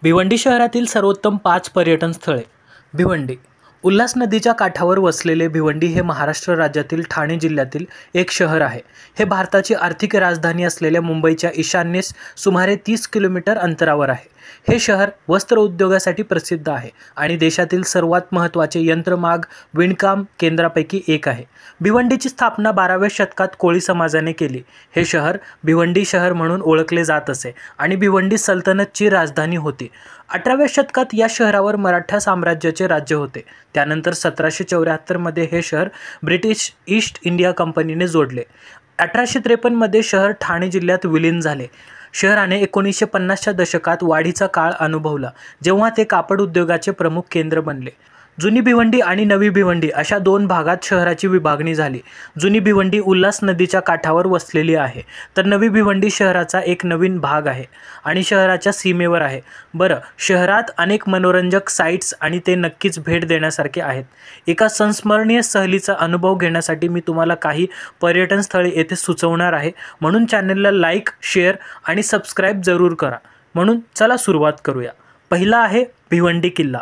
भिवंडी शहरातील सर्वोत्तम 5 पर्यटन स्थळे. भिवंडी. उल्हास नदीच्या काठावर वसलेले भिवंडी हे महाराष्ट्र राज्यातील ठाणे जिल्ह्यातील एक शहर आहे. हे भारताची आर्थिक राजधानी असलेल्या मुंबईच्या ईशान्येस सुमारे 30 किलोमीटर अंतरावर आहे. हे शहर वस्त्र उद्योगासाठी प्रसिद्ध आहे आणि देशातील सर्वात महत्त्वाचे यंत्रमाग विणकाम केंद्रापैकी एक आहे. भिवंडीची स्थापना 12व्या शतकात कोळी समाजाने केली. हे शहर भिवंडी शहर म्हणून ओळखले जात असे आणि भिवंडी सल्तनतची राजधानी होती. 18व्या शतकात या शहरावर मराठा साम्राज्याचे राज्य होते. त्यानंतर 1774 मध्ये हे शहर ब्रिटिश ईस्ट इंडिया कंपनीने जोडले. 1853 मध्ये शहर ठाणे जिल्ह्यात विलीन झाले. शहराने 1950च्या दशकात वाढीचा काळ अनुभवला, जेव्हा ते कापड उद्योगाचे प्रमुख केंद्र बनले. जुनी भिवंडी आणि नवी भिवंडी अशा 2 भागात शहराची विभागणी झाली. जुनी भिवंडी उल्हास नदीच्या काठावर वसलेली आहे, तर नवी भिवंडी शहराचा एक नवीन भाग आहे आणि शहराच्या सीमेवर आहे. शहरात अनेक मनोरंजक साईट्स आणि ते नक्कीच भेट देण्यासारखे आहेत. एका संस्मरणीय सहलीचा अनुभव घेण्यासाठी मी तुम्हाला काही पर्यटन स्थळे येथे सुचवणार आहे, म्हणून चॅनलला लाईक, शेअर आणि सबस्क्राईब जरूर करा. म्हणून चला सुरुवात करूया. पहिला आहे भिवंडी किल्ला.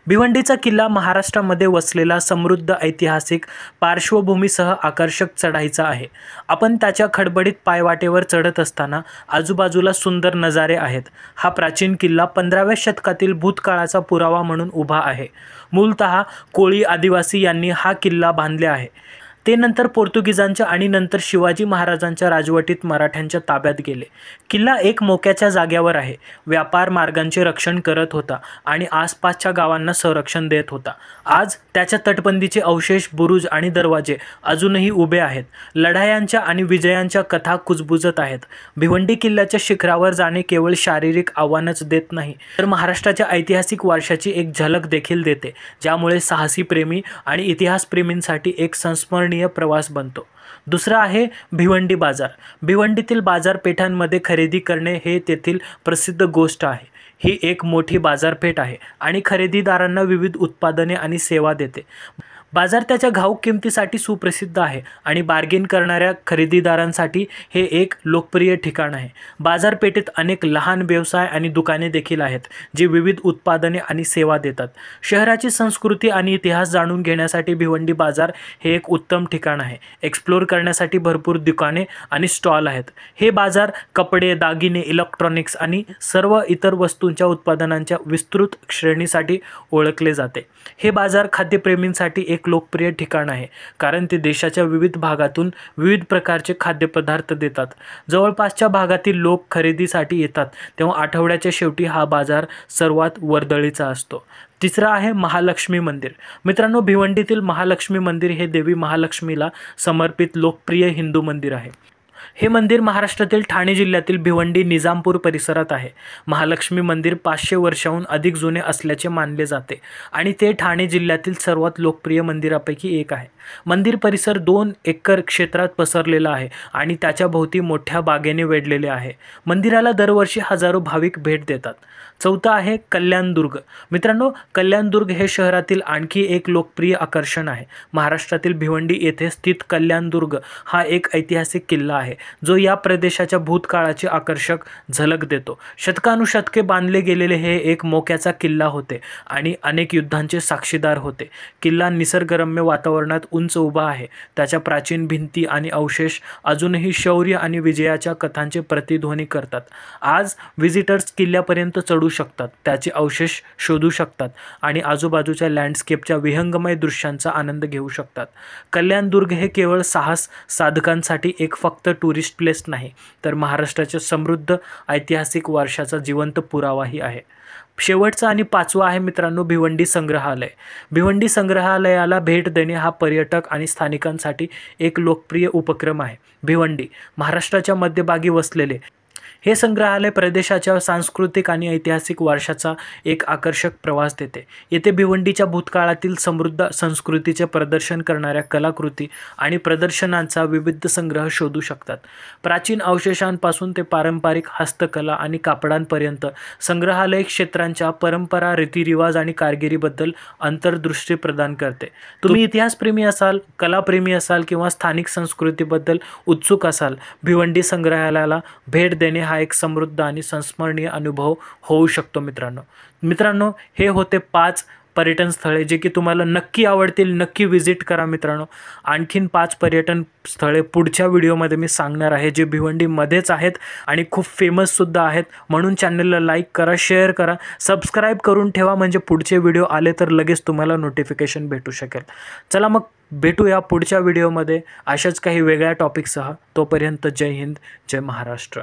भिवंडीचा किल्ला महाराष्ट्रामध्ये वसलेला समृद्ध ऐतिहासिक पार्श्वभूमीसह आकर्षक चढाईचा आहे. आपण त्याच्या खडबडीत पायवाटेवर चढत असताना आजूबाजूला सुंदर नजारे आहेत. हा प्राचीन किल्ला 15व्या शतकातील भूतकाळाचा पुरावा म्हणून उभा आहे. मूलतः कोळी आदिवासी यांनी हा किल्ला बांधले आहे. ते नंतर पोर्तुगीजांच्या आणि नंतर शिवाजी महाराजांच्या राजवटीत मराठ्यांच्या ताब्यात गेले. किल्ला एक मोक्याच्या जाग्यावर आहे. व्यापार मार्गांचे रक्षण करत होता आणि आसपासच्या गावांना संरक्षण देत होता. आज त्याच्या तटबंदीचे अवशेष, बुरुज आणि दरवाजे अजूनही उभे आहेत. लढायांच्या आणि विजयांच्या कथा कुजबुजत आहेत. भिवंडी किल्ल्याच्या शिखरावर जाणे केवळ शारीरिक आव्हानच देत नाही, तर महाराष्ट्राच्या ऐतिहासिक वारशाची एक झलक देखील देते, ज्यामुळे साहसी प्रेमी आणि इतिहासप्रेमींसाठी एक संस्मरणीय प्रवास बनतो. दुसरा आहे भिवंडी बाजार. भिवंडीतील बाजारपेठांमध्ये खरेदी करणे हे तेथील प्रसिद्ध गोष्ट आहे. ही एक मोठी बाजारपेठ आहे आणि खरेदीदारांना विविध उत्पादने आणि सेवा देते. बाजार त्याच्या घाऊक किमतीसाठी सुप्रसिद्ध आहे आणि बार्गेन करणाऱ्या खरेदीदारांसाठी हे एक लोकप्रिय ठिकाण आहे. बाजारपेठेत अनेक लहान व्यवसाय आणि दुकाने देखील आहेत, जी विविध उत्पादने आणि सेवा देतात. शहराची संस्कृती आणि इतिहास जाणून घेण्यासाठी भिवंडी बाजार हे एक उत्तम ठिकाण आहे. एक्सप्लोर करण्यासाठी भरपूर दुकाने आणि स्टॉल आहेत. हे बाजार कपडे, दागिने, इलेक्ट्रॉनिक्स आणि सर्व इतर वस्तूंच्या उत्पादनांच्या विस्तृत श्रेणीसाठी ओळखले जाते. हे बाजार खाद्यप्रेमींसाठी एक लोकप्रिय ठिकाण आहे, कारण ते देशाच्या विविध भागातून विविध प्रकारचे खाद्यपदार्थ देतात. जवळपासच्या भागातील लोक खरेदीसाठी येतात, तेव्हा आठवड्याच्या शेवटी हा बाजार सर्वात वर्दळीचा असतो. तिसरा आहे महालक्ष्मी मंदिर. मित्रांनो, भिवंडीतील महालक्ष्मी मंदिर हे देवी महालक्ष्मीला समर्पित लोकप्रिय हिंदू मंदिर आहे. हे मंदिर महाराष्ट्रातील ठाणे जिल्ह्यातील भिवंडी निजामपूर परिसरात आहे. महालक्ष्मी मंदिर 500 वर्षांहून अधिक जुने असल्याचे मानले जाते आणि ते ठाणे जिल्ह्यातील सर्वात लोकप्रिय मंदिरापैकी एक आहे. मंदिर परिसर 2 एकर क्षेत्रात पसरलेला आहे आणि त्याच्या भोवती मोठ्या बागेने वेढलेले आहे. मंदिराला दरवर्षी हजारो भाविक भेट देतात. चौथा आहे कल्याणदुर्ग. मित्रांनो, कल्याणदुर्ग हे शहरातील आणखी एक लोकप्रिय आकर्षण आहे. महाराष्ट्रातील भिवंडी येथे स्थित कल्याणदुर्ग हा एक ऐतिहासिक किल्ला आहे, जो या प्रदेशाच्या भूतकाळाची आकर्षक झलक देतो. शतकानुशतके बांधले गेलेले हे एक मोक्याचा किल्ला होते आणि अनेक युद्धांचे साक्षीदार होते. किल्ला निसर्गरम्य वातावरणात उंच उभा आहे. त्याच्या प्राचीन भिंती आणि अवशेष अजूनही शौर्य आणि विजयाच्या कथांचे प्रतिध्वनी करतात. आज व्हिजिटर्स किल्ल्यापर्यंत चढू शकतात, त्याचे अवशेष शोधू शकतात आणि आजूबाजूच्या लँडस्केपच्या विहंगमय दृश्यांचा आनंद घेऊ शकतात. कल्याणदुर्ग हे केवळ साहस साधकांसाठी एक फक्त टुरिस्ट प्लेस नाही, तर महाराष्ट्राच्या समृद्ध ऐतिहासिक वारशाचा जिवंत पुरावाही आहे. शेवटचा आणि 5वा आहे मित्रांनो भिवंडी संग्रहालय. भिवंडी संग्रहालयाला भेट देणे हा पर्यटक आणि स्थानिकांसाठी एक लोकप्रिय उपक्रम आहे. भिवंडी महाराष्ट्राच्या मध्यभागी वसलेले हे संग्रहालय प्रदेशाच्या सांस्कृतिक आणि ऐतिहासिक वारशाचा एक आकर्षक प्रवास देते. येथे भिवंडीच्या भूतकाळातील समृद्ध संस्कृतीचे प्रदर्शन करणाऱ्या कलाकृती आणि प्रदर्शनांचा विविध संग्रह शोधू शकतात. प्राचीन अवशेषांपासून ते पारंपरिक हस्तकला आणि कापडांपर्यंत संग्रहालय क्षेत्रांच्या परंपरा, रीतिरिवाज आणि कारागिरीबद्दल अंतर्दृष्टी प्रदान करते. तुम्ही इतिहासप्रेमी असाल, कलाप्रेमी असाल किंवा स्थानिक संस्कृतीबद्दल उत्सुक असाल, भिवंडी संग्रहालयाला भेट देणे हा एक समृद्ध आणि संस्मरणीय अनुभव होऊ शकतो मित्रांनो, हे होते 5 पर्यटन स्थळे जे की तुम्हाला नक्की आवडतील. नक्की व्हिजिट करा मित्रांनो. आणखीन 5 पर्यटन स्थळे पुढच्या व्हिडिओमध्ये मी सांगणार आहे, जे भिवंडीमध्येच आहेत आणि खूप फेमससुद्धा आहेत. म्हणून चॅनलला लाईक करा, शेअर करा, सबस्क्राईब करून ठेवा, म्हणजे पुढचे व्हिडिओ आले तर लगेच तुम्हाला नोटिफिकेशन भेटू शकेल. चला मग भेटूया पुढच्या व्हिडिओमध्ये अशाच काही वेगळ्या टॉपिकसह. तोपर्यंत जय हिंद, जय महाराष्ट्र.